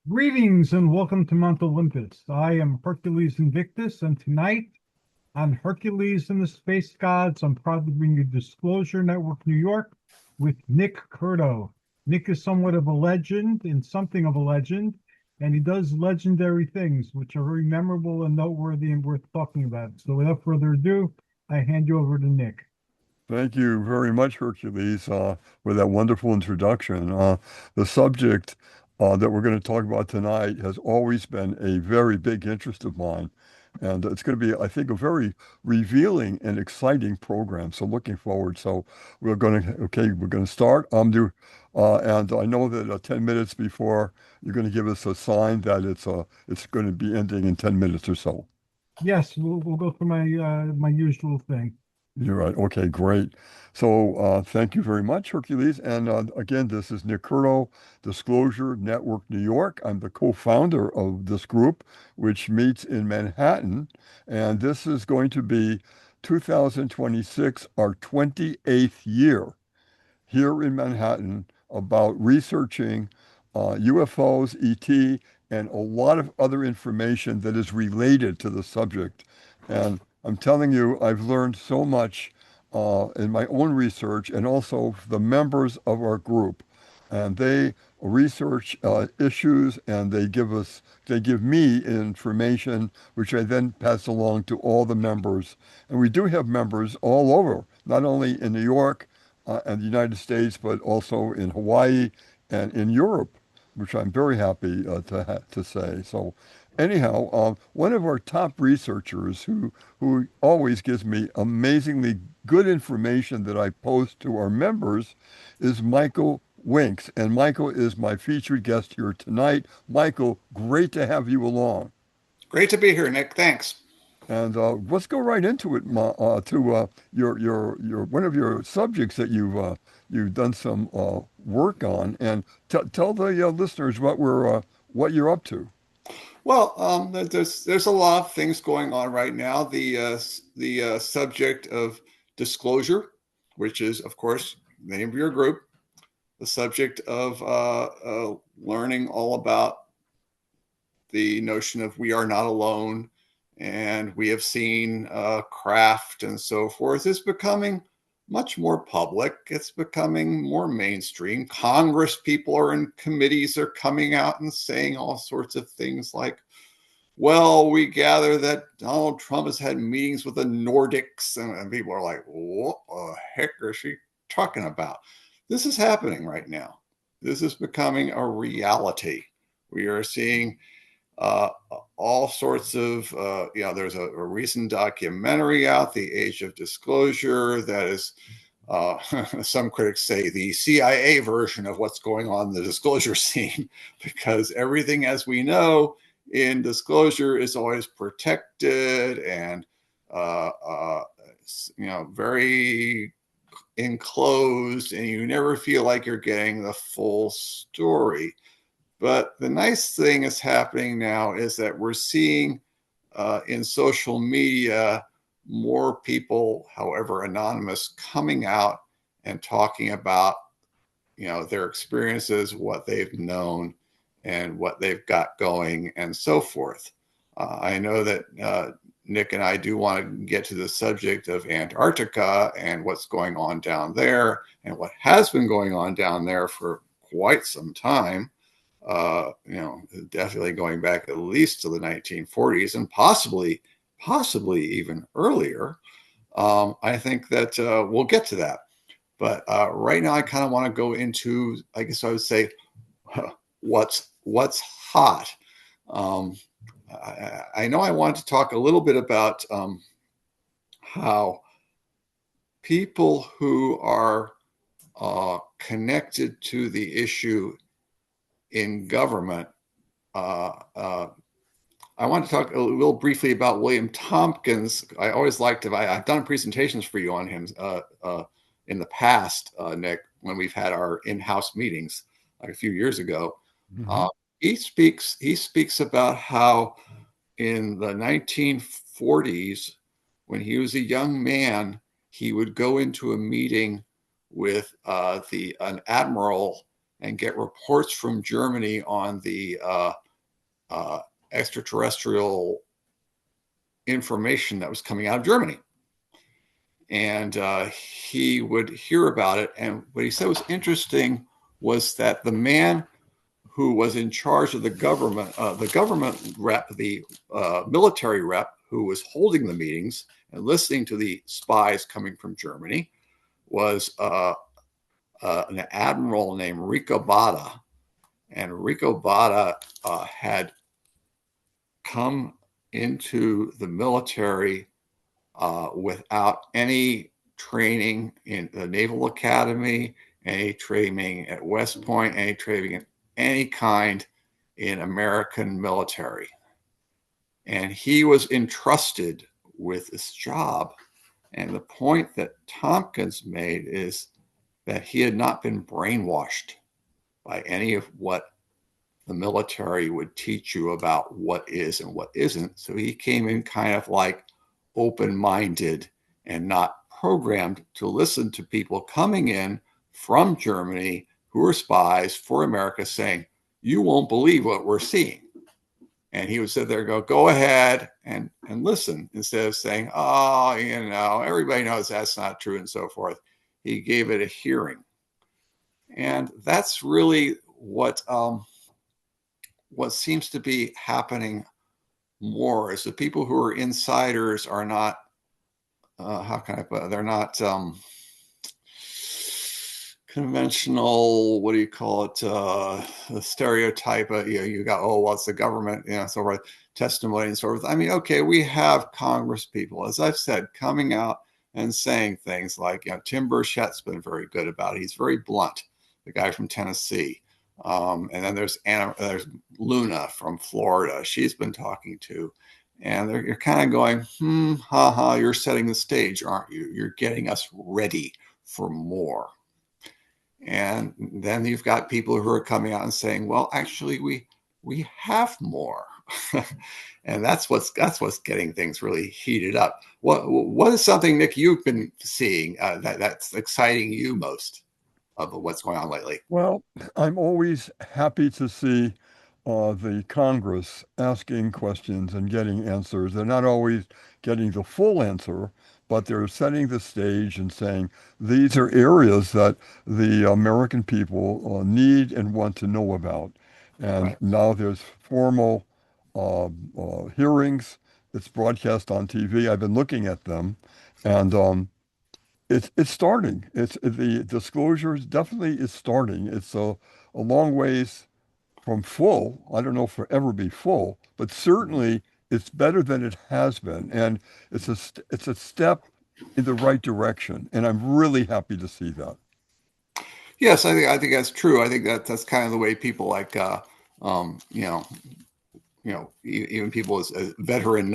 Greetings and welcome to Mount Olympus. I am Hercules Invictus, and tonight on Hercules and the Space Gods, I'm proud to bring you Disclosure Network New York with Nick Curto. Nick is somewhat of a legend and something of a legend, and he does legendary things, which are very memorable and noteworthy and worth talking about. So without further ado, I hand you over to Nick. Thank you very much, Hercules, for that wonderful introduction. The subject that we're going to talk about tonight has always been a very big interest of mine. And it's going to be, I think, a very revealing and exciting program. So looking forward. So we're going to start. And I know that 10 minutes before you're going to give us a sign that it's going to be ending in 10 minutes or so. Yes, we'll go through my usual thing. You're right. Okay, great. So thank you very much, Hercules. And again, this is Nick Curto, Disclosure Network New York. I'm the co-founder of this group, which meets in Manhattan. And this is going to be 2026, our 28th year here in Manhattan about researching UFOs, ET, and a lot of other information that is related to the subject. And I'm telling you, I've learned so much in my own research and also the members of our group. And they research issues and they give me information, which I then pass along to all the members. And we do have members all over, not only in New York, and the United States, but also in Hawaii and in Europe, which I'm very happy to say. So, anyhow, one of our top researchers who always gives me amazingly good information that I post to our members is Michael Winksc, and Michael is my featured guest here tonight. Michael, great to have you along. Great to be here, Nick. Thanks. And let's go right into it, to your one of your subjects that you've done some work on, and tell the listeners what you're up to. Well, there's a lot of things going on right now. The subject of disclosure, which is, of course, the name of your group. The subject of learning all about the notion of we are not alone, and we have seen craft and so forth is becoming much more public. It's becoming more mainstream. Congress people are in committees are coming out and saying all sorts of things like, well, we gather that Donald Trump has had meetings with the Nordics, and people are like, what the heck is she talking about? This is happening right now. This is becoming a reality. We are seeing uh, all sorts of, there's a recent documentary out, The Age of Disclosure, that is, some critics say, the CIA version of what's going on in the disclosure scene, because everything, as we know, in disclosure is always protected and, very enclosed, and you never feel like you're getting the full story. But the nice thing is happening now is that we're seeing in social media more people, however anonymous, coming out and talking about their experiences, what they've known, and what they've got going, and so forth. I know that Nick and I do want to get to the subject of Antarctica and what's going on down there, and what has been going on down there for quite some time. Definitely going back at least to the 1940s and possibly even earlier. I think that we'll get to that. But right now, I kind of want to go into, I guess I would say, what's hot. Um, I know I wanted to talk a little bit about how people who are connected to the issue in government. Uh, uh, I want to talk a little briefly about William Tompkins. I always liked him. I've done presentations for you on him in the past, Nick, when we've had our in-house meetings like a few years ago. Hmm. Uh, he speaks about how in the 1940s, when he was a young man, he would go into a meeting with an admiral, and get reports from Germany on the extraterrestrial information that was coming out of Germany. And he would hear about it. And what he said was interesting was that the man who was in charge of the government rep, the military rep who was holding the meetings and listening to the spies coming from Germany was an admiral named Rico Bada. And Rico Bada had come into the military without any training in the Naval Academy, any training at West Point, any training in any kind in American military. And he was entrusted with this job. And the point that Tompkins made is that he had not been brainwashed by any of what the military would teach you about what is and what isn't. So he came in kind of like open-minded and not programmed to listen to people coming in from Germany who are spies for America saying, you won't believe what we're seeing. And he would sit there and go ahead and listen, instead of saying, oh, you know, everybody knows that's not true and so forth. He gave it a hearing. And that's really what seems to be happening more is the people who are insiders are not, how can I put it? They're not conventional, what do you call it? The stereotype, you got, oh, well, it's the government, so forth, testimony and so forth. I mean, okay, we have Congress people, as I've said, coming out and saying things like, Tim Burchett's been very good about it. He's very blunt, the guy from Tennessee. And then there's Luna from Florida. She's been talking to, and you're kind of going, you're setting the stage, aren't you? You're getting us ready for more. And then you've got people who are coming out and saying, well, actually, we have more. And that's what's getting things really heated up. What is something, Nick, you've been seeing that's exciting you most of what's going on lately? Well, I'm always happy to see the Congress asking questions and getting answers. They're not always getting the full answer, but they're setting the stage and saying these are areas that the American people need and want to know about. And Right. now there's formal hearings. It's broadcast on TV. I've been looking at them, and it's starting. The disclosure definitely is starting. It's a long ways from full. I don't know if it'll ever be full, but certainly it's better than it has been, and it's a step in the right direction. And I'm really happy to see that. Yes, I think that's true. I think that's kind of the way people like even people as veteran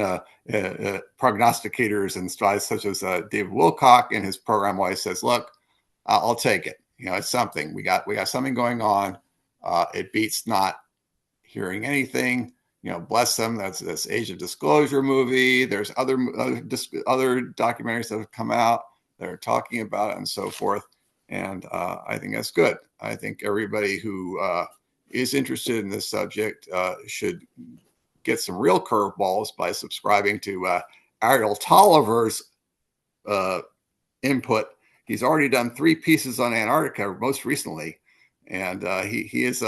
prognosticators and spies such as David Wilcock in his program always says, look, I'll take it. It's something. We got something going on. It beats not hearing anything. Bless them. That's Age of Disclosure movie. There's other documentaries that have come out that are talking about it and so forth. And I think that's good. I think everybody who is interested in this subject should get some real curveballs by subscribing to Ariel Tolliver's input. He's already done 3 pieces on Antarctica most recently, and he is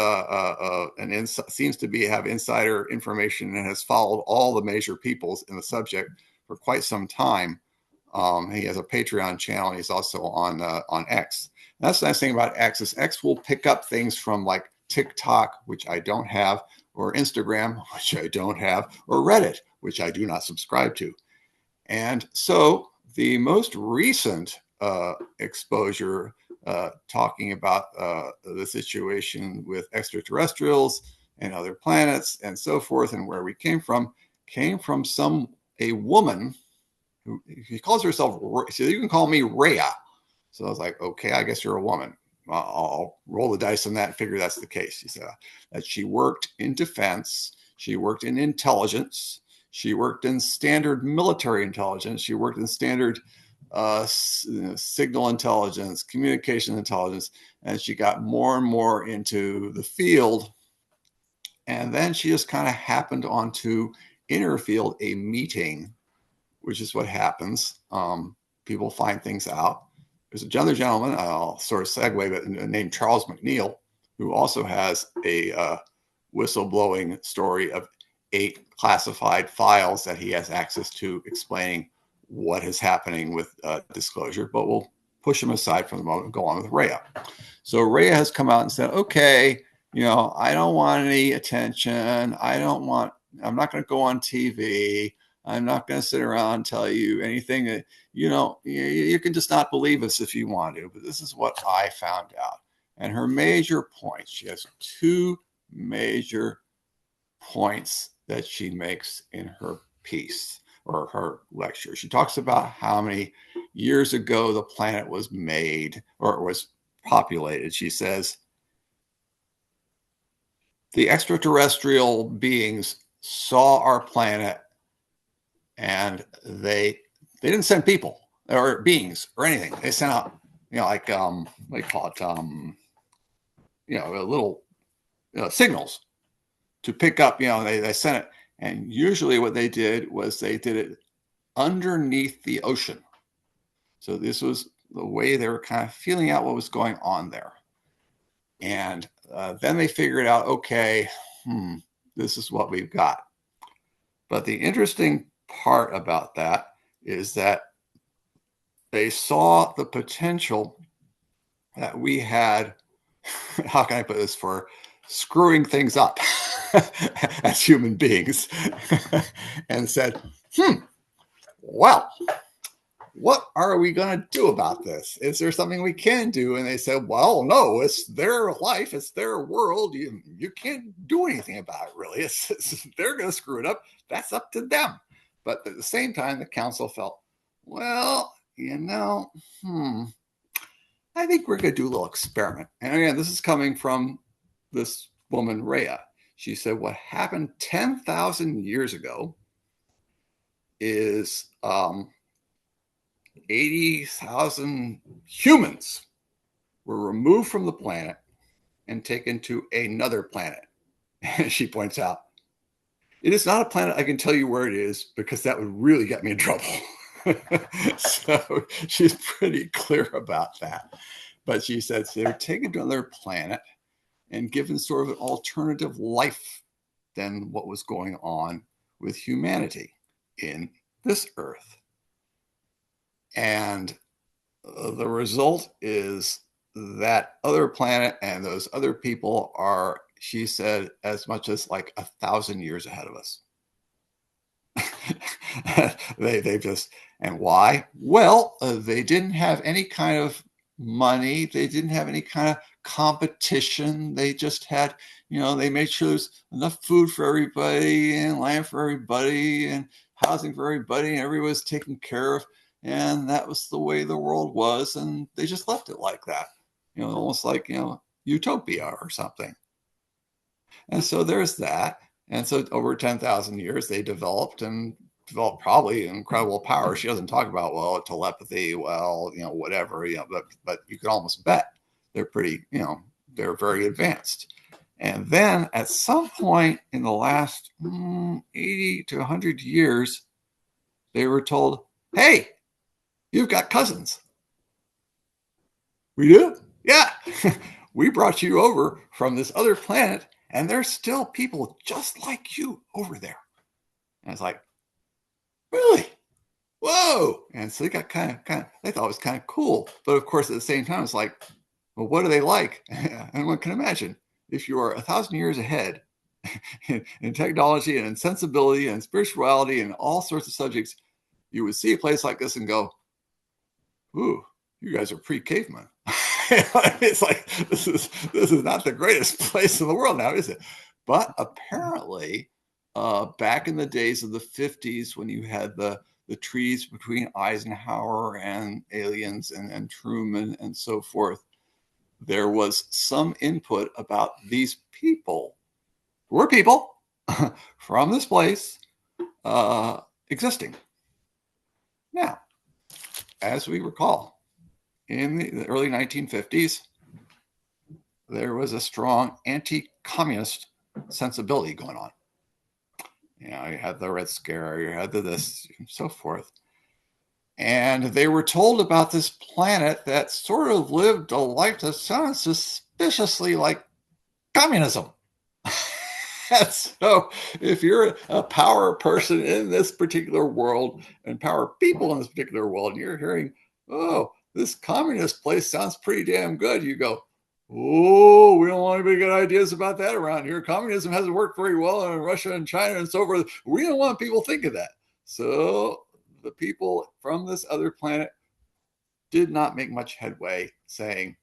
seems to have insider information and has followed all the major peoples in the subject for quite some time. He has a Patreon channel, and he's also on X. And that's the nice thing about X is X will pick up things from like TikTok, which I don't have, or Instagram, which I don't have, or Reddit, which I do not subscribe to. And so the most recent exposure talking about the situation with extraterrestrials and other planets and so forth and where we came from a woman who she calls herself, so you can call me Rhea. So I was like, okay, I guess you're a woman. I'll roll the dice on that and figure that's the case. She said that she worked in defense. She worked in intelligence. She worked in standard military intelligence. She worked in standard signal intelligence, communication intelligence. as she got more and more into the field. And then she just kind of happened onto, in her field, a meeting, which is what happens. People find things out. There's another gentleman, I'll sort of segue, but named Charles McNeil, who also has a whistleblowing story of 8 classified files that he has access to explaining what is happening with disclosure. But we'll push him aside for the moment and go on with Rhea. So Rhea has come out and said, okay, I don't want any attention. I'm not going to go on TV. I'm not going to sit around and tell you anything that, you can just not believe us if you want to, but this is what I found out. And her major points, she has 2 major points that she makes in her piece or her lecture. She talks about how many years ago the planet was made or was populated. She says, the extraterrestrial beings saw our planet and they didn't send people or beings or anything. They sent out, like, what do you call it? Little signals to pick up, they sent it. And usually what they did was they did it underneath the ocean. So this was the way they were kind of feeling out what was going on there. And then they figured out, okay, this is what we've got. But the interesting part about that is that they saw the potential that we had, how can I put this, for screwing things up as human beings, and said, well, what are we going to do about this? Is there something we can do? And they said, well, no, it's their life. It's their world. You can't do anything about it, really. They're going to screw it up. That's up to them. But at the same time, the council felt, well, I think we're going to do a little experiment. And again, this is coming from this woman, Rhea. She said what happened 10,000 years ago is 80,000 humans were removed from the planet and taken to another planet. And she points out, it is not a planet I can tell you where it is because that would really get me in trouble. So she's pretty clear about that. But she says they were taken to another planet and given sort of an alternative life than what was going on with humanity in this Earth. And the result is that other planet and those other people are, she said, as much as like 1,000 years ahead of us. they just, and why? Well, they didn't have any kind of money. They didn't have any kind of competition. They just had, they made sure there's enough food for everybody and land for everybody and housing for everybody, and everybody was taken care of. And that was the way the world was. And they just left it like that, almost like, utopia or something. And so there's that. And so over 10,000 years, they developed probably incredible power. She doesn't talk about, well, telepathy, well, whatever, but you could almost bet they're pretty, they're very advanced. And then at some point in the last 80 to 100 years, they were told, hey, you've got cousins. We do? Yeah. We brought you over from this other planet, and there's still people just like you over there. And it's like, really? Whoa. And so they got kind of, they thought it was kind of cool. But of course, at the same time, it's like, well, what are they like? And one can imagine if you are 1,000 years ahead in technology and in sensibility and spirituality and all sorts of subjects, you would see a place like this and go, ooh, you guys are pre-caveman. It's like, this is not the greatest place in the world now, is it? But apparently, back in the days of the 50s, when you had the treaties between Eisenhower and aliens and Truman and so forth, there was some input about these people, who were people from this place, existing. Now, as we recall, in the early 1950s, there was a strong anti-communist sensibility going on. You had the Red Scare, you had the this, and so forth. And they were told about this planet that sort of lived a life that sounded suspiciously like communism. And so if you're a power person in this particular world and power people in this particular world, and you're hearing, oh, this communist place sounds pretty damn good, you go, oh, we don't want anybody to get ideas about that around here. Communism hasn't worked very well in Russia and China and so forth. We don't want people thinking that. So the people from this other planet did not make much headway saying,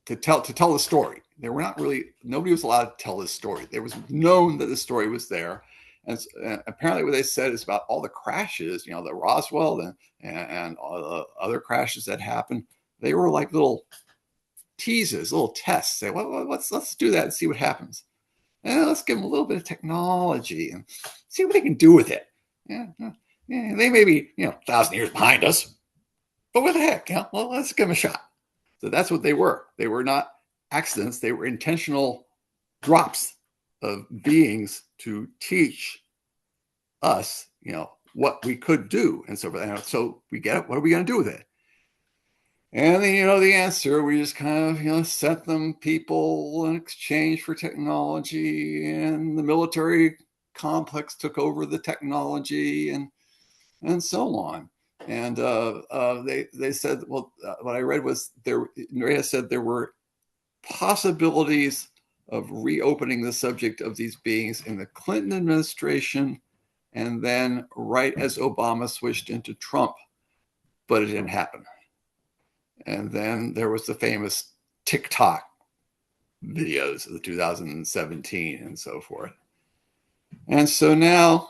to tell the story. They were not really, nobody was allowed to tell this story. There was known that the story was there. And apparently what they said is about all the crashes, the Roswell and all the other crashes that happened. They were like little teases, little tests. Say, well, let's do that and see what happens. And let's give them a little bit of technology and see what they can do with it. Yeah, they may be 1,000 years behind us, but what the heck? Well, let's give them a shot. So that's what they were. They were not accidents. They were intentional drops of beings to teach us, what we could do and so forth. So we get it. What are we going to do with it? And then, the answer, we just kind of, sent them people in exchange for technology, and the military complex took over the technology and so on. And they said, well, what I read was Maria said there were possibilities of reopening the subject of these beings in the Clinton administration, and then right as Obama switched into Trump, but it didn't happen. And then there was the famous TikTok videos of the 2017 and so forth. And so now,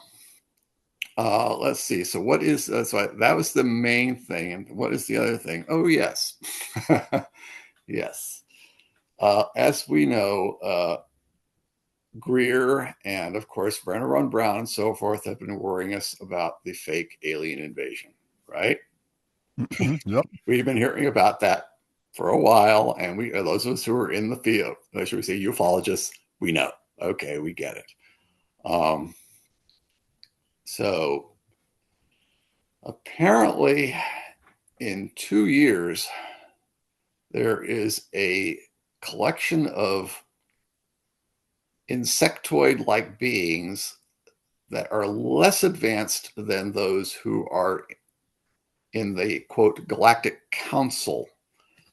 let's see. So what is, so that was the main thing. And what is the other thing? Oh, yes. Yes. As we know, Greer and, of course, Brenner Ron Brown and so forth have been worrying us about the fake alien invasion, right? Yep. We've been hearing about that for a while, and those of us who are in the field, should we say ufologists, we know. Okay, we get it. So apparently in 2 years, there is a collection of insectoid-like beings that are less advanced than those who are in the, quote, Galactic Council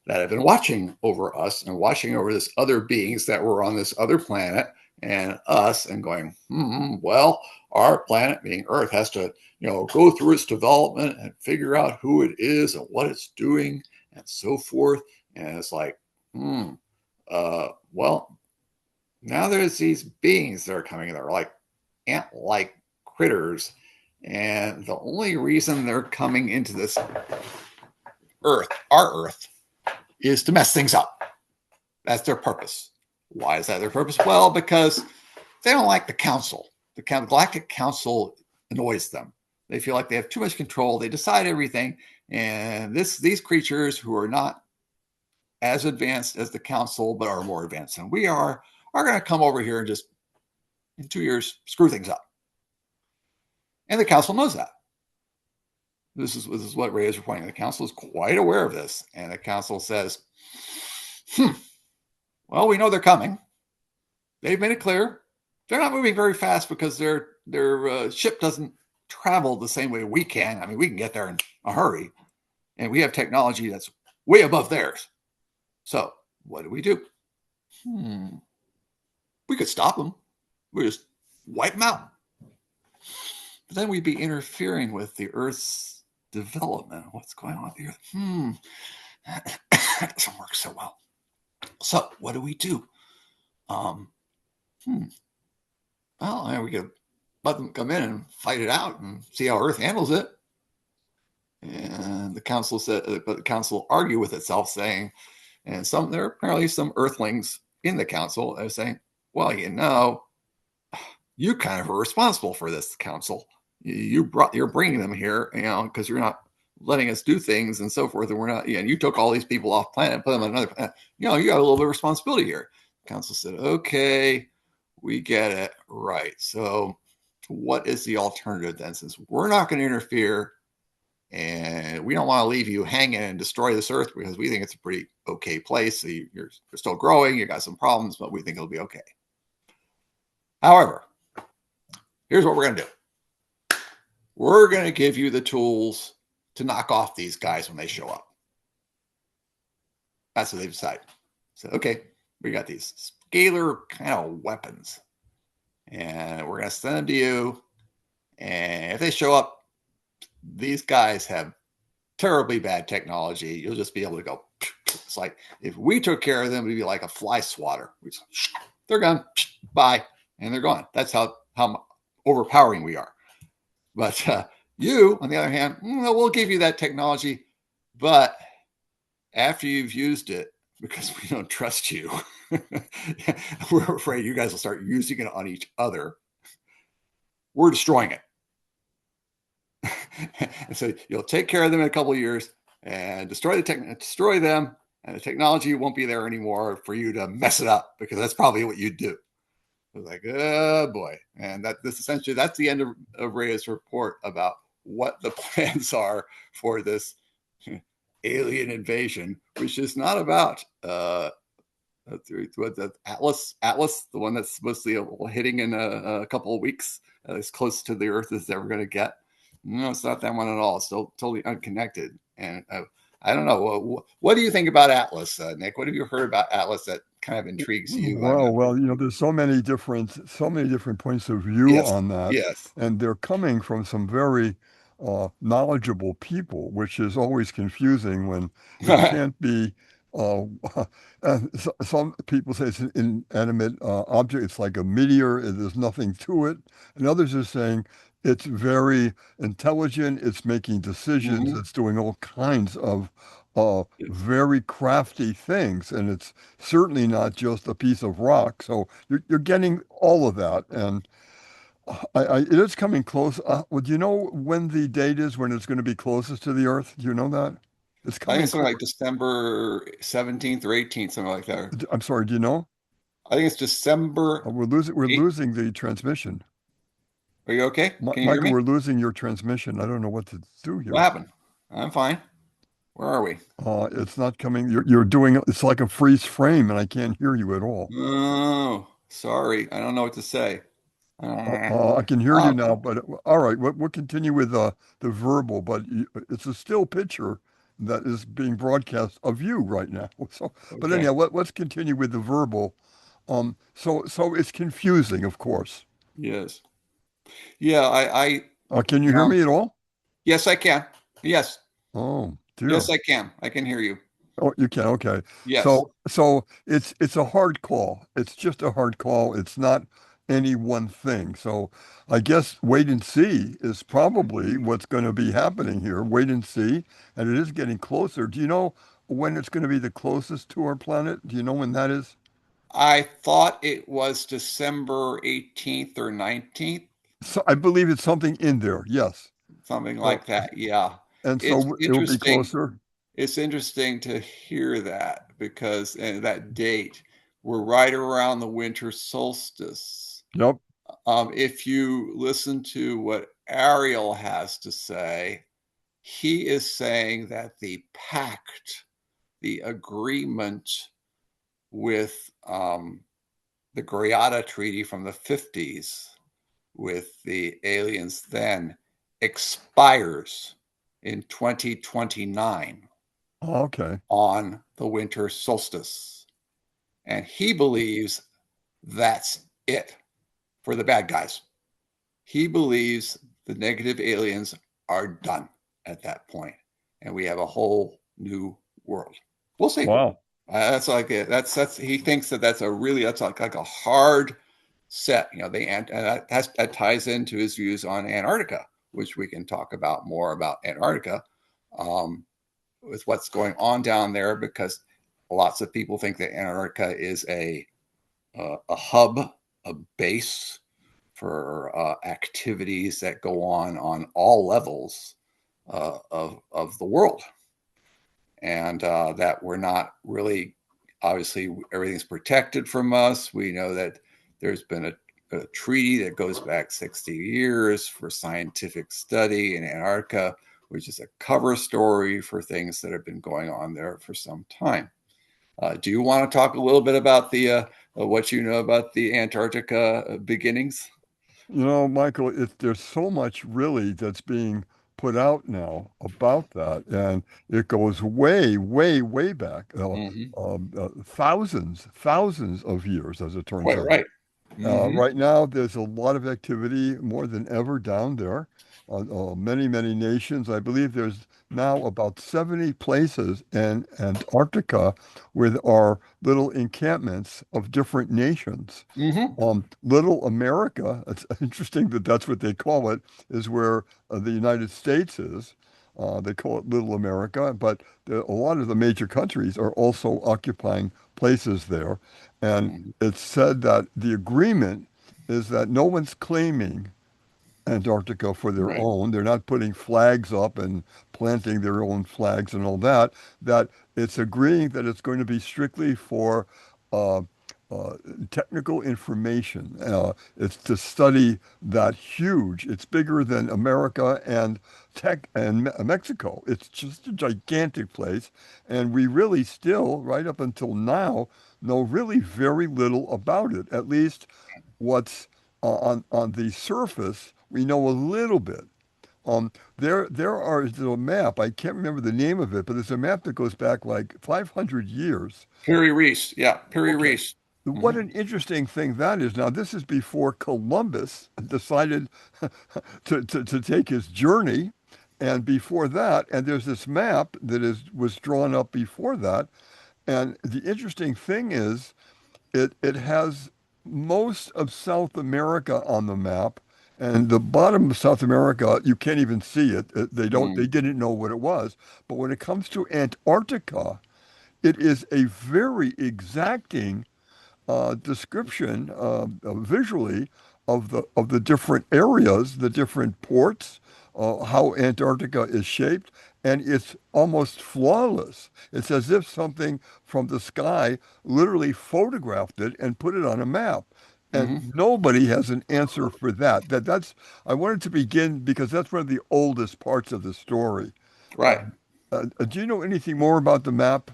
that have been watching over us and watching over this other beings that were on this other planet and us, and going, well, our planet, being Earth, has to, go through its development and figure out who it is and what it's doing and so forth. And it's like, well, now there's these beings that are coming. They're like ant-like critters. And the only reason they're coming into this Earth, our Earth, is to mess things up. That's their purpose. Why is that their purpose? Well, because they don't like the council. The Galactic Council annoys them. They feel like they have too much control. They decide everything. And these creatures who are not as advanced as the council, but are more advanced than we are going to come over here and just, in 2 years, screw things up. And the council knows that. This is what Ray is reporting. The council is quite aware of this. And the council says, well, we know they're coming. They've made it clear. They're not moving very fast because their ship doesn't travel the same way we can. I mean, we can get there in a hurry. And we have technology that's way above theirs. So what do? We could stop them. We just wipe them out. But then we'd be interfering with the Earth's development. What's going on with the Earth? That doesn't work so well. So what do? Well, we could let them come in and fight it out and see how Earth handles it. And the council said, but the council argued with itself, saying, and there are apparently some Earthlings in the council that are saying, well, you kind of are responsible for this, council. You're bringing them here, because you're not letting us do things and so forth, and we're not. And you took all these people off planet, put them on another planet. You got a little bit of responsibility here. Council said, okay, we get it, right. So what is the alternative then? Since we're not going to interfere, and we don't want to leave you hanging and destroy this Earth because we think it's a pretty okay place. So you're still growing, you got some problems, but we think it'll be okay. However, here's what we're going to do. We're going to give you the tools to knock off these guys when they show up. That's what they've decided. So, okay, we got these scalar kind of weapons, and we're going to send them to you. And if they show up, these guys have terribly bad technology. You'll just be able to go. It's like if we took care of them, it'd be like a fly swatter. They're gone. Bye. And they're gone. That's how overpowering we are. But you, on the other hand, we'll give you that technology. But after you've used it, because we don't trust you, we're afraid you guys will start using it on each other. We're destroying it. And so you'll take care of them in a couple of years and destroy them, and the technology won't be there anymore for you to mess it up, because that's probably what you do. It was like, oh boy. And that's the end of Rhea's report about what the plans are for this alien invasion, which is not about the Atlas, the one that's mostly hitting in a couple of weeks, as close to the Earth as they're ever going to get. No, it's not that one at all. It's still totally unconnected. And I don't know. What do you think about Atlas, Nick? What have you heard about Atlas that kind of intrigues you? Well, there's so many different points of view on that. Yes. And they're coming from some very knowledgeable people, which is always confusing when it can't be. Some people say it's an inanimate object. It's like a meteor. There's nothing to it. And others are saying it's very intelligent. It's making decisions. It's doing all kinds of very crafty things. And it's certainly not just a piece of rock. So you're getting all of that. And it is coming close. Well, do you know when the date is when it's going to be closest to the Earth? Do you know that? It's I coming think it's something like December 17th or 18th, something like that. I'm sorry, do you know? I think it's December. We're losing the transmission. Are you okay? Can you hear Michael, me? we're losing your transmission. I don't know what to do here. What happened? I'm fine. Where are we? It's not coming. You're doing, it's like a freeze frame, and I can't hear you at all. Oh, sorry. I don't know what to say. I can hear you now, but all right, we'll continue with the verbal, but it's a still picture that is being broadcast of you right now. So, but Okay. anyhow, let's continue with the verbal. So it's confusing, of course. Yes. Yeah, Can you hear me at all? yes, I can. Yes. Oh, dear. Yes, I can. I can hear you. Oh, you can. Okay. Yes. So it's a hard call. It's just a hard call. It's not any one thing. So I guess wait and see is probably what's going to be happening here. Wait and see. And it is getting closer. Do you know when it's going to be the closest to our planet? Do you know when that is? I thought it was December 18th or 19th. So I believe it's something in there. Yes. Something like that. Yeah. And so it will be closer. It's interesting to hear that, because that date, we're right around the winter solstice. Yep. If you listen to what Ariel has to say, he is saying that the pact, the agreement with the Greada Treaty from the 50s with the aliens then expires in 2029. Okay. On the winter solstice. And he believes that's it for the bad guys. He believes the negative aliens are done at that point, and we have a whole new world. We'll see. Wow. That's he thinks that's like a hard set. And that ties into his views on Antarctica, which we can talk about more about Antarctica. With what's going on down there, because lots of people think that Antarctica is a hub, a base for activities that go on all levels of the world, and that we're not really, obviously everything's protected from us. We know that there's been a treaty that goes back 60 years for scientific study in Antarctica, which is a cover story for things that have been going on there for some time. Do you want to talk a little bit about the what you know about the Antarctica beginnings? You know, Michael, there's so much really that's being put out now about that, and it goes way, way, way back, Mm-hmm. thousands of years, as it turns Quite out. right. Mm-hmm. Right now, there's a lot of activity, more than ever, down there. Many, many nations. I believe there's now about 70 places in Antarctica with our little encampments of different nations. Mm-hmm. Little America, it's interesting that that's what they call it, is where the United States is. They call it Little America, but a lot of the major countries are also occupying places there. And Mm-hmm. it's said that the agreement is that no one's claiming Antarctica for their Right. own. They're not putting flags up and planting their own flags and all that. That it's agreeing that it's going to be strictly for uh, uh, technical information. It's to study that huge. It's bigger than America and Mexico. It's just a gigantic place, and we really still, right up until now, know really very little about it. At least what's on the surface, we know a little bit. There's a map. I can't remember the name of it, but there's a map that goes back like 500 years. Piri Reis. Yeah, Piri Okay. Reis. What Mm-hmm. an interesting thing that is. Now, this is before Columbus decided to take his journey. And before that, and there's this map that was drawn up before that. And the interesting thing is it has most of South America on the map, and the bottom of South America, you can't even see it. They didn't know what it was. But when it comes to Antarctica, it is a very exacting description visually of the different areas, the different ports, how Antarctica is shaped, and it's almost flawless. It's as if something from the sky literally photographed it and put it on a map. Mm-hmm. And nobody has an answer for that. That's I wanted to begin because that's one of the oldest parts of the story. Right. Do you know anything more about the map?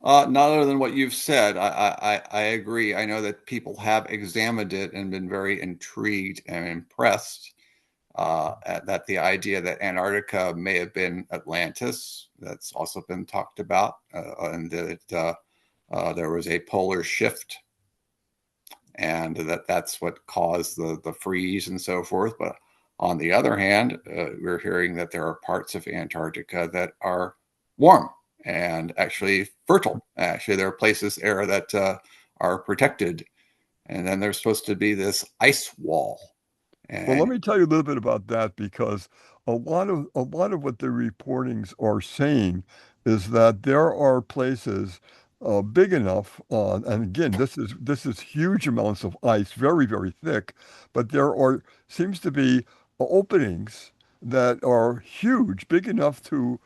Not other than what you've said. I agree. I know that people have examined it and been very intrigued and impressed at that the idea that Antarctica may have been Atlantis. That's also been talked about, and that there was a polar shift, and that's what caused the freeze and so forth. But on the other hand, we're hearing that there are parts of Antarctica that are warm and actually fertile. Actually, there are places there that are protected, and then there's supposed to be this ice wall. Well, let And me tell you a little bit about that because a lot of what the reportings are saying is that there are places big enough, and again, this is huge amounts of ice, very, very thick, but there are seems to be openings that are huge, big enough to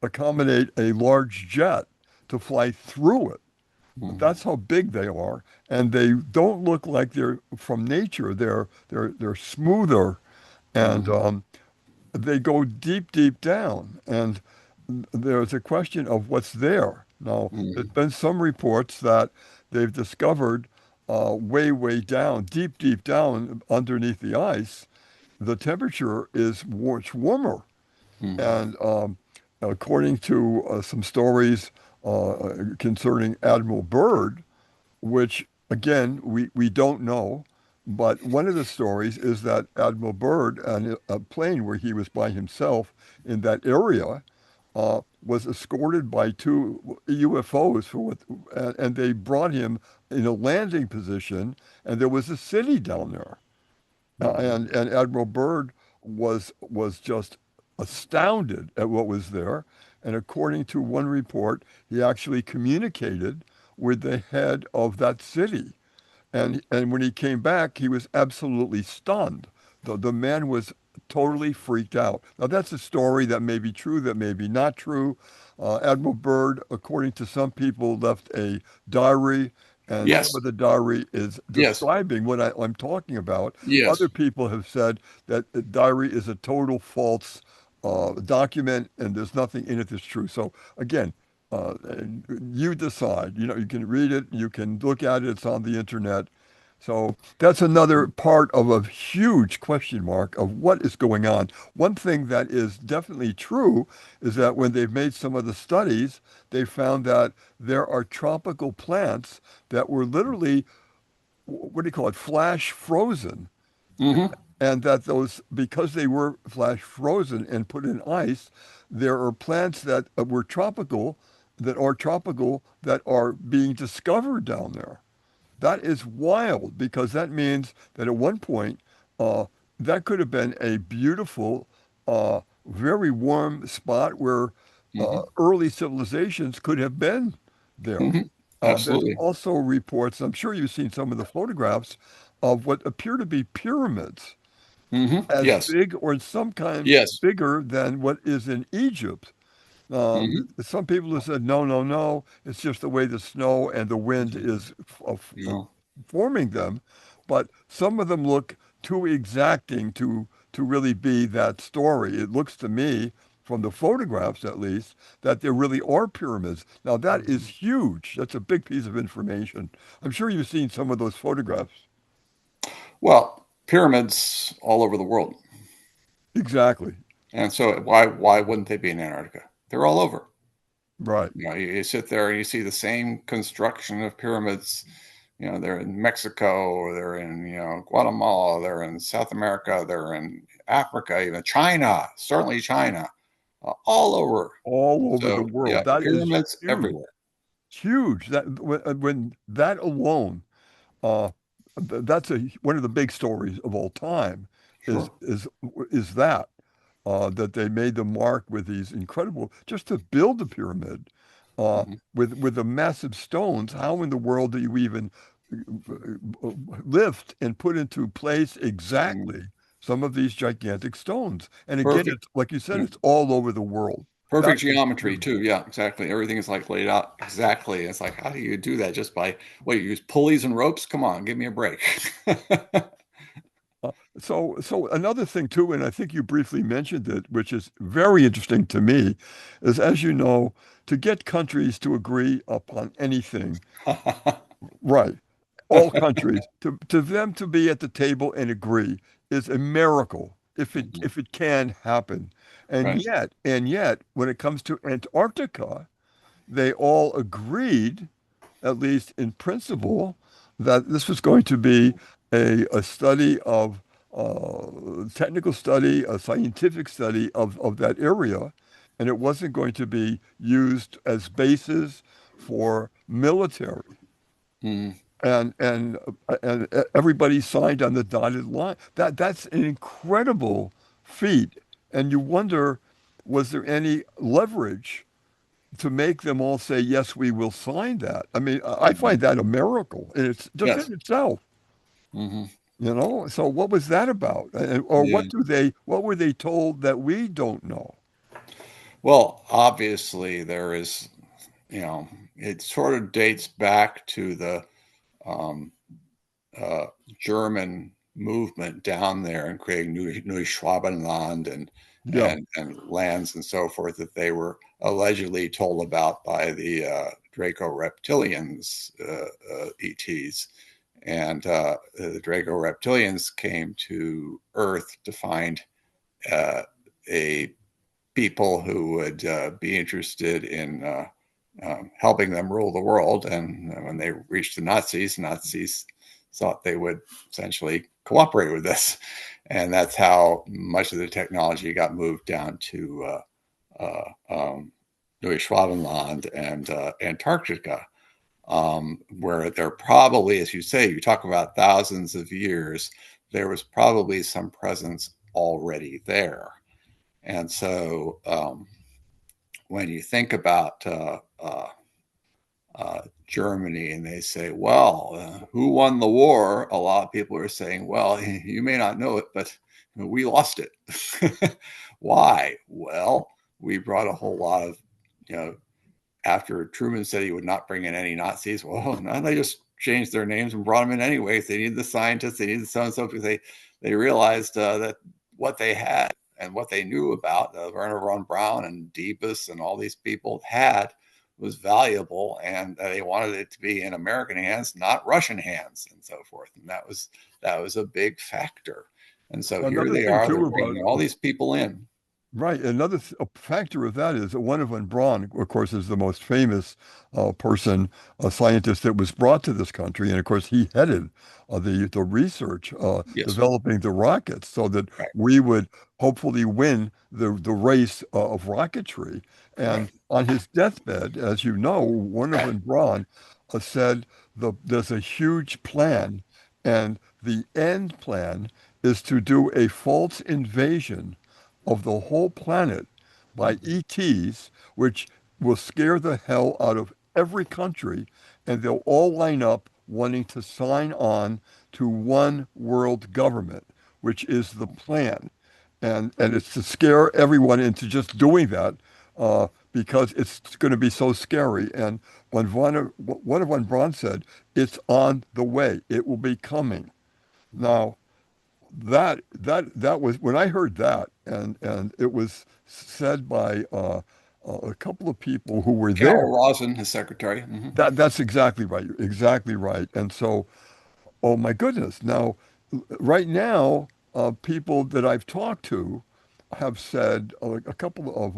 accommodate a large jet to fly through it. That's how big they are, and they don't look like they're from nature. They're smoother, and Mhm. they go deep, deep down. And there's a question of what's there. Now, there's Mhm. been some reports that they've discovered way, way down, deep, deep down underneath the ice, the temperature is much warmer. Mhm. And according to some stories concerning Admiral Byrd, which again, we don't know. But one of the stories is that Admiral Byrd, on a plane where he was by himself in that area, was escorted by two UFOs and they brought him in a landing position, and there was a city down there. Mhm. And Admiral Byrd was just astounded at what was there. And according to one report, he actually communicated with the head of that city. And when he came back, he was absolutely stunned. The man was totally freaked out. Now, that's a story that may be true, that may be not true. Admiral Byrd, according to some people, left a diary, and some Yes. of the diary is Yes. describing what I'm talking about. Yes. Other people have said that the diary is a total false document, and there's nothing in it that's true. So again, and you decide. You know, you can read it, you can look at it, it's on the internet. So that's another part of a huge question mark of what is going on. One thing that is definitely true is that when they've made some of the studies, they found that there are tropical plants that were literally, what do you call it, flash frozen. Hmm. And that those, because they were flash frozen and put in ice, there are plants that were tropical, that are being discovered down there. That is wild because that means that at one point, uh, that could have been a beautiful, very warm spot where Hmm. early civilizations could have been there. Hmm. There's Absolutely. also reports, I'm sure you've seen some of the photographs of what appear to be pyramids Hmm. as Yes. big or in some kinds Yes. bigger than what is in Egypt. Hmm. Some people have said, no, no, no, it's just the way the snow and the wind is No. forming them. But some of them look too exacting to really be that story. It looks to me, from the photographs at least, that there really are pyramids. Now, that is huge. That's a big piece of information. I'm sure you've seen some of those photographs. Well, pyramids all over the world. Exactly. And so why wouldn't they be in Antarctica? They're all over. Right. You know, you sit there and you see the same construction of pyramids. You know, they're in Mexico, or they're in, Guatemala, they're in South America, they're in Africa, even China, certainly China, all over. All over the So yeah, world. That is pyramids huge. everywhere. Huge. That when that alone, uh, that's one of the big stories of all time. Is Sure. is is that that they made the mark with these incredible just to build the pyramid Hmm. with the massive stones. How in the world do you even lift and put into place Hmm. exactly some of these gigantic stones? And again, Perfect. it's like you said, Yeah. it's all over the world. That Perfect is geometry huge. too. Yeah, exactly. Everything is like laid out exactly. It's like, how do you do that? Just by what, you use pulleys and ropes? Come on, give me a break. So another thing too, and I think you briefly mentioned it, which is very interesting to me, is as you know, to get countries to agree upon anything, right? All countries, to them to be at the table and agree is a miracle Mhm. if it can happen. Right. And yet, when it comes to Antarctica, they all agreed at least in principle, that this was going to be a study of technical study, a scientific study of that area, and it wasn't going to be used as basis for military. Mhm. And everybody signed on the dotted line. That's an incredible feat, and you wonder, was there any leverage to make them all say, yes, we will sign that? I mean, I find that a miracle, and it's just Yes. in itself, Hmm. you know? So what was that about? Or Yeah. what were they told that we don't know? Well, obviously there is, it sort of dates back to the um, uh, German movement down there and creating New Schwabenland Yeah, and lands and so forth that they were allegedly told about by the Draco reptilians, ETs. And the Draco reptilians came to Earth to find a people who would be interested in helping them rule the world. And when they reached the Nazis thought they would essentially cooperate with this. And that's how much of the technology got moved down to Louis Schwabenland and Antarctica, where there probably, as you say, you talk about thousands of years, there was probably some presence already there. And so when you think about Germany and they say, well, who won the war? A lot of people are saying, well, you may not know it, but We lost it. Why? Well, we brought a whole lot of, after Truman said he would not bring in any Nazis, well, now they just changed their names and brought them in anyway. They needed the scientists, they needed so and so, because they realized that what they had and what they knew about Werner von Braun and Diebus and all these people had was valuable, and they wanted it to be in American hands, not Russian hands, and so forth. And that was a big factor. And so here Another they thing are, too they're about bringing all these people in. Right. Another factor of that is that Werner von Braun, of course, is the most famous person, a scientist that was brought to this country. And of course, he headed the research, Yes. developing the rockets so that Right. we would hopefully win the race of rocketry. And Right. on his deathbed, as you know, Werner von Braun said there's a huge plan, and the end plan is to do a false invasion of the whole planet by ETs, which will scare the hell out of every country, and they'll all line up wanting to sign on to one world government, which is the plan. And it's to scare everyone into just doing that because it's going to be so scary. And when one of von Braun said, it's on the way, it will be coming. Now, that was when I heard that, and it was said by a couple of people who were there. Carol Rosin, his secretary. Mm-hmm. That's exactly right, exactly right. And so, oh my goodness, now right now, people that I've talked to have said a couple of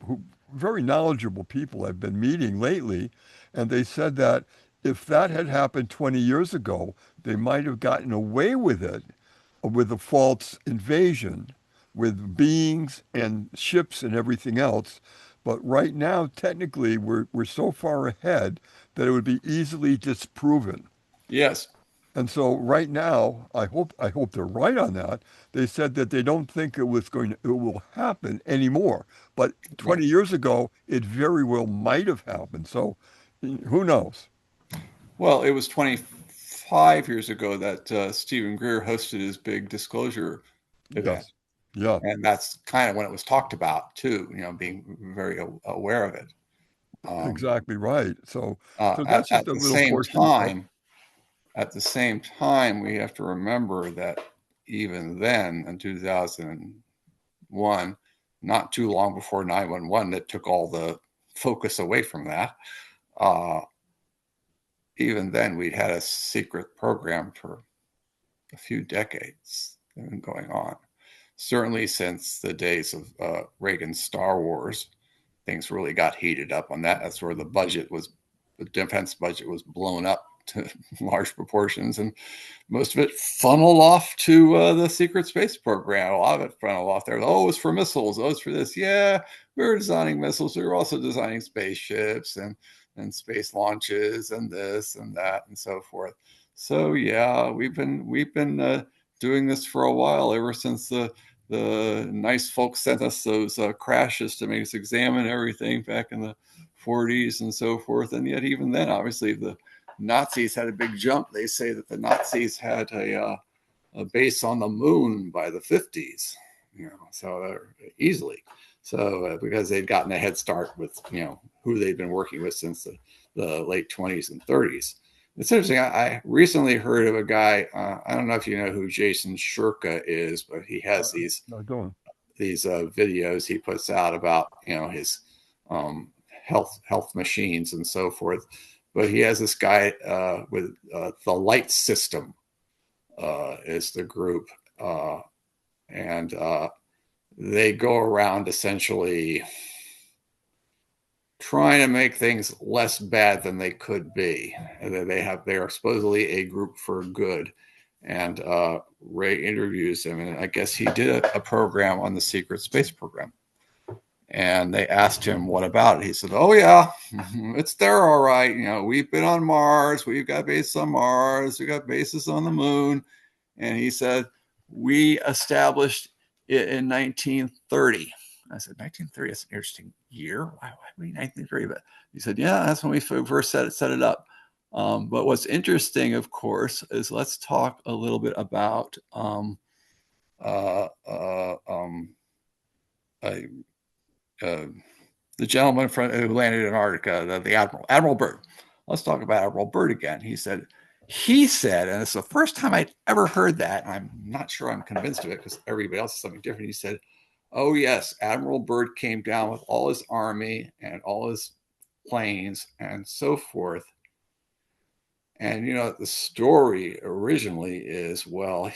who very knowledgeable people I've been meeting lately, and they said that if that had happened 20 years ago, they might have gotten away with it with a false invasion, with beings and ships and everything else. But right now, technically, we're so far ahead that it would be easily disproven. Yes. And so right now, I hope they're right on that. They said that they don't think it will happen anymore. But 20 years ago, it very well might have happened. So who knows? Well, it was 25 years ago that Stephen Greer hosted his big disclosure event. Yes. Yeah. And that's kind of when it was talked about too, being very aware of it. Exactly right. So that's At just a the little same portion. time, we have to remember that even then, in 2001, not too long before 911, that took all the focus away from that. Even then, we'd had a secret program for a few decades that had been going on. Certainly since the days of Reagan's Star Wars, things really got heated up on that. That's where the defense budget was blown up to large proportions, and most of it funneled off to the secret space program. A lot of it funneled off there. Oh, it's for missiles. Oh, it's for this. Yeah, we were designing missiles. We were also designing spaceships and space launches and this and that and so forth. So yeah, we've been doing this for a while, ever since the nice folks sent us those crashes to make us examine everything back in the 40s and so forth. And yet even then, obviously, the Nazis had a big jump. They say that the Nazis had a base on the moon by the 50s, so easily. So because they'd gotten a head start with, who they'd been working with since the late 20s and 30s. It's interesting. I recently heard of a guy. I don't know if you know who Jason Shurka is, but he has these videos he puts out about his health machines and so forth. But he has this guy with the Light System is the group, and they go around essentially trying to make things less bad than they could be. And they are supposedly a group for good. And Ray interviews him, and I guess he did a program on the secret space program. And they asked him, what about it? He said, oh, yeah, it's there. All right. We've been on Mars. We've got bases on Mars. We got bases on the moon. And he said, we established it in 1930. I said, 1930, that's an interesting year. Why would be 1930? But he said, yeah, that's when we first set it up. But what's interesting, of course, is let's talk a little bit about uh, uh, um, uh, uh, the gentleman who landed in Antarctica, the Admiral Byrd. Let's talk about Admiral Byrd again. He said, and it's the first time I'd ever heard that. And I'm not sure I'm convinced of it because everybody else is something different. He said, oh, yes, Admiral Byrd came down with all his army and all his planes and so forth. And, the story originally is, well,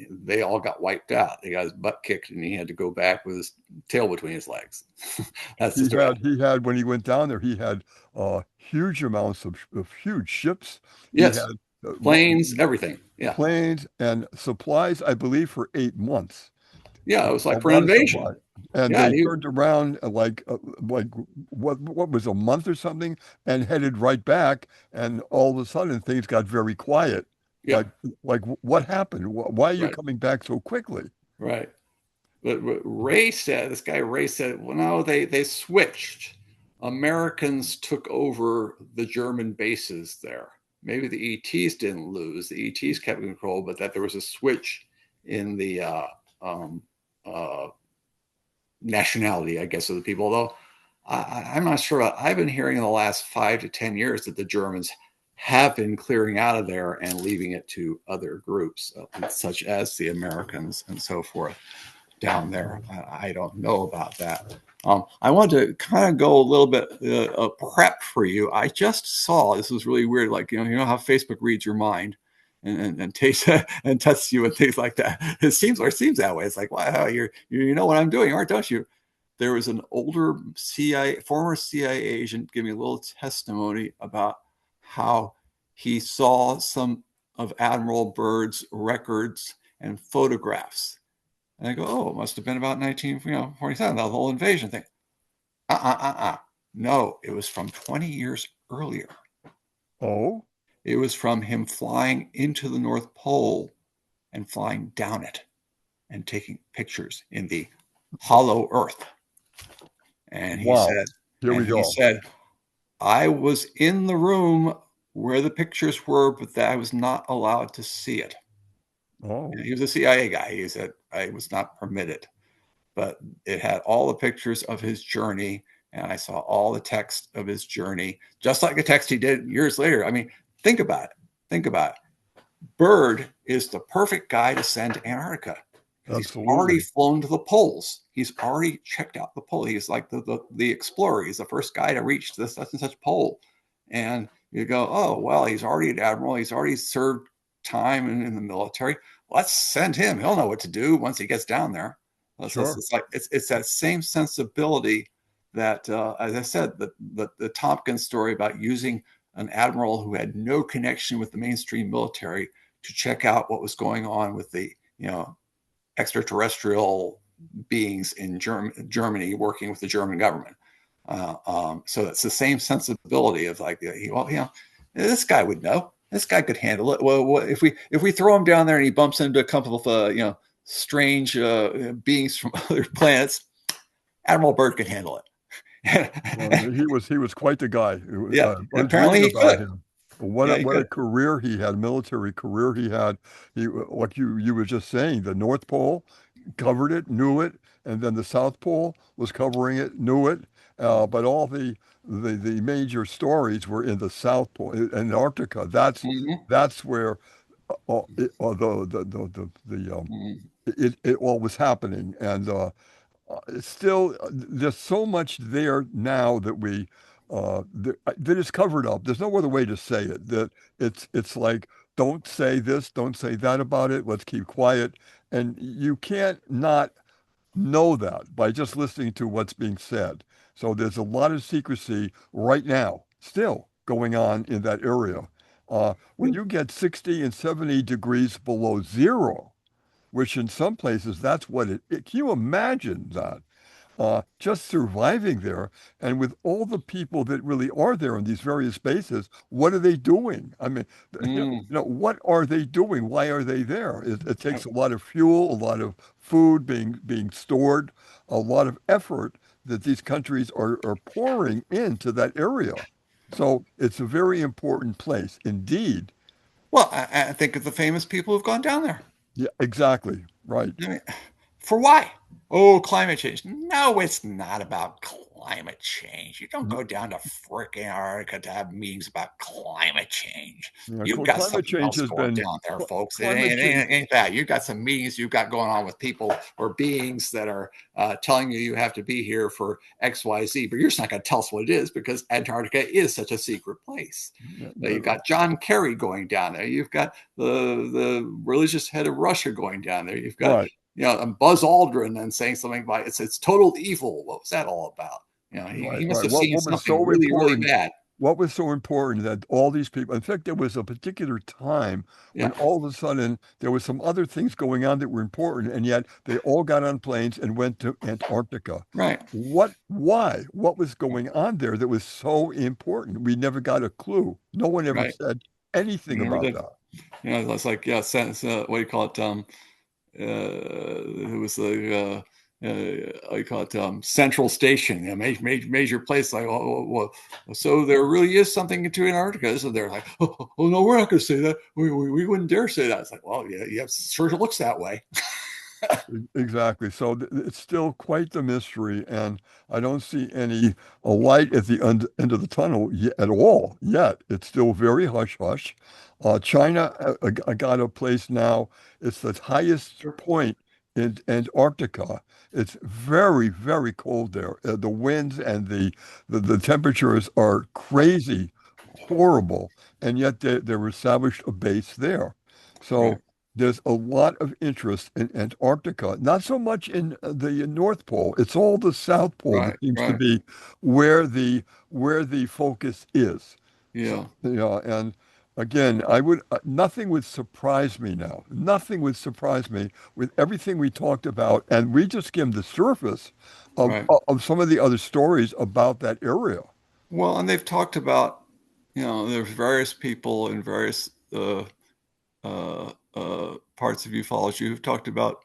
they all got wiped out. They got his butt kicked and he had to go back with his tail between his legs. That's the story. He had, when he went down there, he had huge amounts of huge ships. Yes. He had planes, everything. Yeah. Planes and supplies, I believe, for 8 months. Yeah, it was like for an invasion. And they turned around like what was a month or something and headed right back. And all of a sudden things got very quiet. Yeah. Like what happened? Why are you coming back so quickly? Right. But this guy Ray said, well, no, they switched. Americans took over the German bases there. Maybe the ETs didn't lose. The ETs kept control, but that there was a switch in the nationality, I guess, of the people. Although I'm not sure. I've been hearing in the last 5 to 10 years that the Germans have been clearing out of there and leaving it to other groups, such as the Americans and so forth down there. I don't know about that. I want to kind of go a little bit prep for you. I just saw, this was really weird. Like, you know how Facebook reads your mind and takes and tests you and things like that. It seems that way. It's like, wow, you know what I'm doing, don't you? There was an older former CIA agent giving a little testimony about how he saw some of Admiral Byrd's records and photographs. And I go, oh, it must have been about 1947, the whole invasion thing. No, it was from 20 years earlier. Oh? It was from him flying into the North Pole and flying down it and taking pictures in the hollow earth. And he said, I was in the room where the pictures were, but I was not allowed to see it. Oh. He was a CIA guy. He said, I was not permitted, but it had all the pictures of his journey. And I saw all the text of his journey, just like a text he did years later. I mean, think about it. Byrd is the perfect guy to send to Antarctica. He's already flown to the poles. He's already checked out the pole. He's like the explorer. He's the first guy to reach this such and such pole. And you go, oh, well, he's already an admiral. He's already served time in the military. Let's send him. He'll know what to do once he gets down there. Sure. It's that same sensibility that, as I said, the Tompkins story about using an admiral who had no connection with the mainstream military to check out what was going on with the extraterrestrial beings in Germany working with the German government. So it's the same sensibility of like, this guy would know. This guy could handle it. Well, if we throw him down there and he bumps into a couple of strange beings from other planets, Admiral Byrd could handle it. He was quite the guy. Yeah, apparently he could. What a career he had, military career he had. Like you were just saying, the North Pole covered it, knew it, and then the South Pole was covering it, knew it. But all the major stories were in the South Pole, Antarctica. That's where it all was happening, and it's still there's so much there now that that is covered up. There's no other way to say it. That it's like, don't say this, don't say that about it. Let's keep quiet, and you can't not know that by just listening to what's being said. So there's a lot of secrecy right now still going on in that area. When you get 60 and 70 degrees below zero, which in some places that's what can you imagine that? Just surviving there, and with all the people that really are there in these various bases, what are they doing? I mean, what are they doing? Why are they there? It takes a lot of fuel, a lot of food being stored, a lot of effort that these countries are pouring into that area. So it's a very important place indeed. Well, I think of the famous people who've gone down there. Yeah, exactly. Right. I mean, for why? Oh, climate change. No, it's not about climate change. You don't go down to frickin' Antarctica to have meetings about climate change. You've got Climate something change else has going been down there, folks. climate change. Ain't that. You've got some meetings you've got going on with people or beings that are telling you have to be here for X, Y, Z, but you're just not going to tell us what it is because Antarctica is such a secret place. You've got John Kerry going down there. You've got the religious head of Russia going down there. You've got Right. And Buzz Aldrin and saying something like it's total evil. What was that all about? He must have seen What was something so really, really important? bad. What was so important that all these people, in fact, there was a particular time when Yeah, all of a sudden there was some other things going on that were important, and yet they all got on planes and went to Antarctica. right, Why? What was going on there that was so important? We never got a clue. No one ever right. said anything Never about did. that. It's like what do you call it? It was the what do you call it? Central Station, major place. Like, so there really is something to Antarctica. So they're like, oh no, we're not going to say that. We wouldn't dare say that. It's like, well, yeah, sure looks that way. Exactly. So it's still quite the mystery, and I don't see any a light at the end of the tunnel at all yet. It's still very hush hush. China got a place now. It's the highest Sure. point in Antarctica. It's very, very cold there. The winds and the temperatures are crazy, horrible, and yet they've established a base there. Right, So there's a lot of interest in Antarctica, not so much in the North Pole. It's all the South Pole that seems to right. be where the focus is. So, Yeah, and again, I would nothing would surprise me now. Nothing would surprise me with everything we talked about, and we just skimmed the surface right. of some of the other stories about that area. Well, and they've talked about, there's various people in various parts of ufology who've talked about,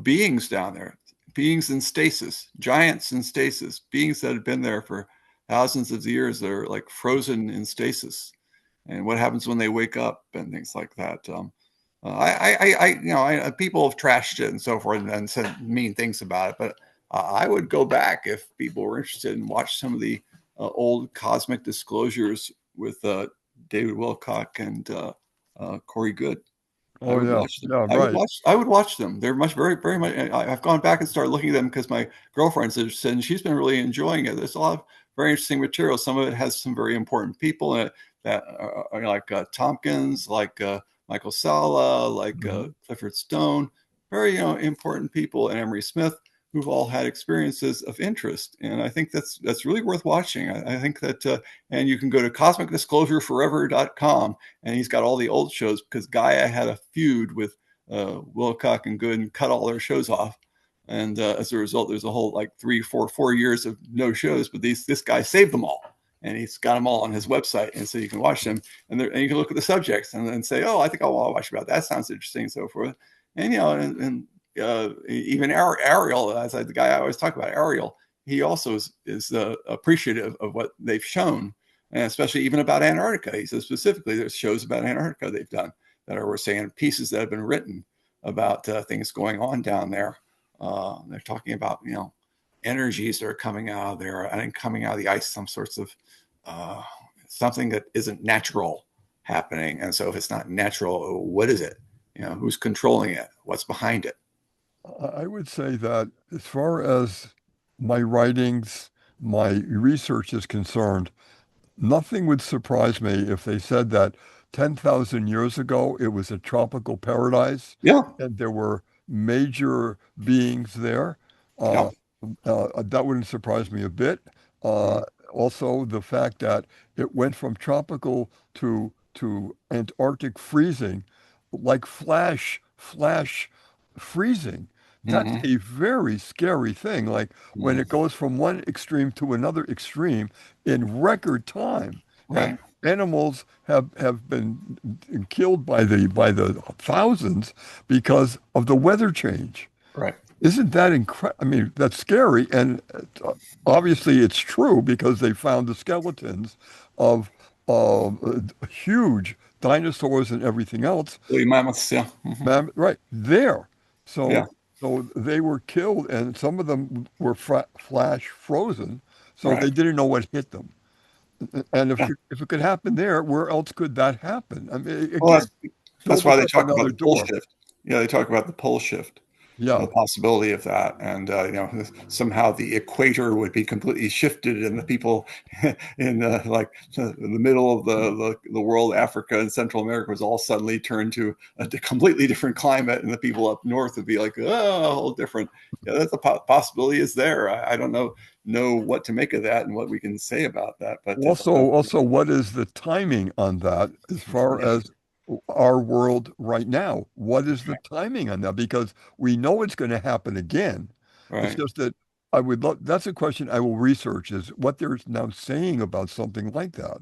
beings down there, beings in stasis, giants in stasis, beings that have been there for thousands of years. They're like frozen in stasis, and what happens when they wake up and things like that. People have trashed it and so forth and said mean things about it, but I would go back if people were interested and watch some of the old cosmic disclosures with David Wilcock and Corey Good. I Oh would yeah, watch them. yeah, right. I would watch them. They're very, very much. I've gone back and started looking at them because my girlfriend's interested, and she's been really enjoying it. There's a lot of very interesting material. Some of it has some very important people in it that are like Tompkins, like Michael Salla, like Mhm. Clifford Stone, very important people, and Emery Smith, who've all had experiences of interest. And I think that's really worth watching. I think that, and you can go to cosmicdisclosureforever.com, and he's got all the old shows because Gaia had a feud with Wilcock and Good and cut all their shows off. And as a result, there's a whole like 4 years of no shows, but this guy saved them all. And he's got them all on his website. And so you can watch them and you can look at the subjects and then say, oh, I think I'll watch about that. Sounds interesting and so forth. And, and even Ariel, as the guy I always talk about, Ariel, he also is appreciative of what they've shown, and especially even about Antarctica. He says specifically there's shows about Antarctica they've done that are, we're saying, pieces that have been written about things going on down there. They're talking about, energies that are coming out of there and coming out of the ice, some sorts of something that isn't natural happening. And so if it's not natural, what is it? Who's controlling it? What's behind it? I would say that as far as my writings, my research is concerned, nothing would surprise me if they said that 10,000 years ago it was a tropical paradise Yeah. and there were major beings there. Yeah. Uh, that wouldn't surprise me a bit. Uh, Also, the fact that it went from tropical to Antarctic freezing, like flash freezing. That's Mm-hmm. a very scary thing. Like when Mm-hmm. it goes from one extreme to another extreme in record time, and Right. animals have been killed by the thousands because of the weather change. Right. Isn't that incredible? I mean, that's scary, and obviously it's true because they found the skeletons of huge dinosaurs and everything else. Woolly mammoths. Yeah. Mm-hmm. Right there. So, Yeah. so they were killed, and some of them were flash frozen, so they Right. didn't know what hit them. And Yeah. if it could happen there, where else could that happen? I mean, Well, again, it that's why opens they up talk about another the pole door. shift. Yeah, they talk about the pole shift. Yeah, The possibility of that, and somehow the equator would be completely shifted, and the people in like the middle of the world, Africa and Central America, was all suddenly turned to a completely different climate, and the people up north would be like, oh, a whole different. Yeah, that's a possibility is there. I don't know what to make of that and what we can say about that, but also, what is the timing on that as far yeah, as our world right now? What is the timing on that? Because we know it's going to happen again. It's right, just that I would love, that's a question I will research, is what they're now saying about something like that.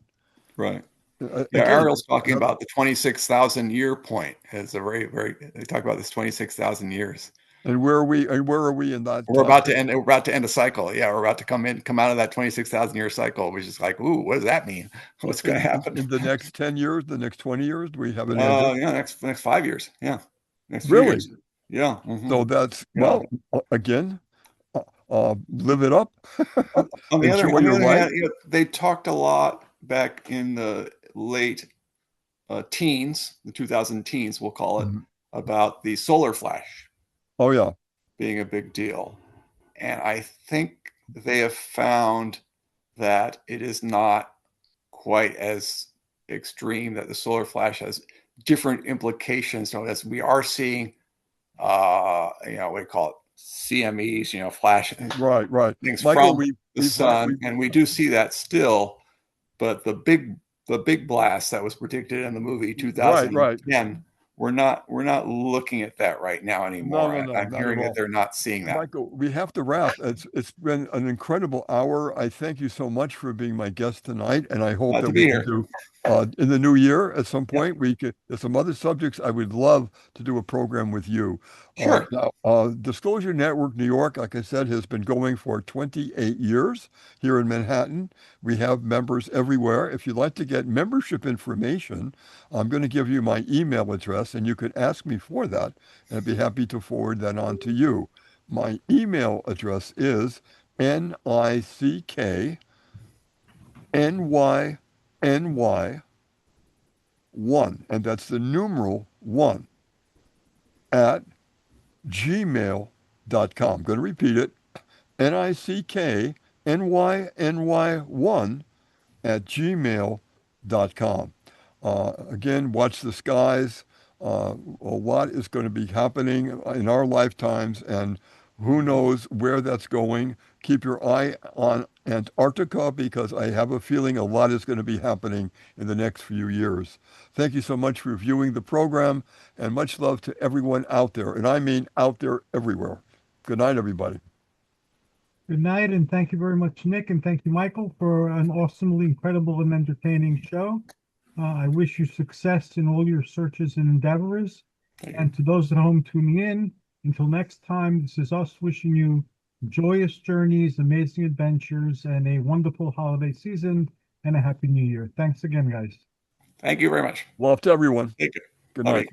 right. Yeah, Again, Ariel's talking about the 26,000 year point. It's a very, they talk about this 26,000 years. and where are we in that We're time? about to end. We're about to end a cycle. Yeah, we're about to come out of that 26,000 year cycle, which is like, ooh, what does that mean? What's going to happen? In the next 10 years, the next 20 years, do we have any idea? Yeah, next 5 years. Yeah, next few Really? years. Yeah, So that's, yeah. well, again, live it up. On the Enjoy your other life. hand, they talked a lot back in the late teens, the 2000 teens, we'll call it, Mhm. about the solar flash Oh, yeah. being a big deal. And I think they have found that it is not quite as extreme, that the solar flash has different implications. So as we are seeing, we call it CMEs, flash Right. things Michael, from the sun, and we do see that still. But the big blast that was predicted in the movie right. 2010, we're not looking at that right now No, anymore. no, I'm not at hearing that all. they're not seeing that. Michael, we have to wrap. It's been an incredible hour. I thank you so much for being my guest tonight, and I hope Glad that to we be can here. do in the new year at some Yeah, point. We could, there's some other subjects I would love to do a program with you. sure. Now, Disclosure Network New York, like I said, has been going for 28 years here in Manhattan. We have members everywhere. If you'd like to get membership information, I'm going to give you my email address, and you could ask me for that, and I'd be happy to forward that on to you. My email address is NICKNYNY1, and that's the numeral 1 at gmail.com. I'm going to repeat it. NICKNYNY1 at gmail.com. Again, watch the skies. A lot is going to be happening in our lifetimes, and who knows where that's going. Keep your eye on Antarctica, because I have a feeling a lot is going to be happening in the next few years. Thank you so much for viewing the program, and much love to everyone out there. And I mean out there everywhere. Good night, everybody. Good night, and thank you very much, Nick, and thank you, Michael, for an awesomely incredible and entertaining show. I wish you success in all your searches and endeavors. Thank you. And to those at home tuning in, until next time, this is us wishing you joyous journeys, amazing adventures, and a wonderful holiday season, and a happy new year. Thanks again, guys. Thank you very much. Love to everyone. Thank you. Good Bye. night.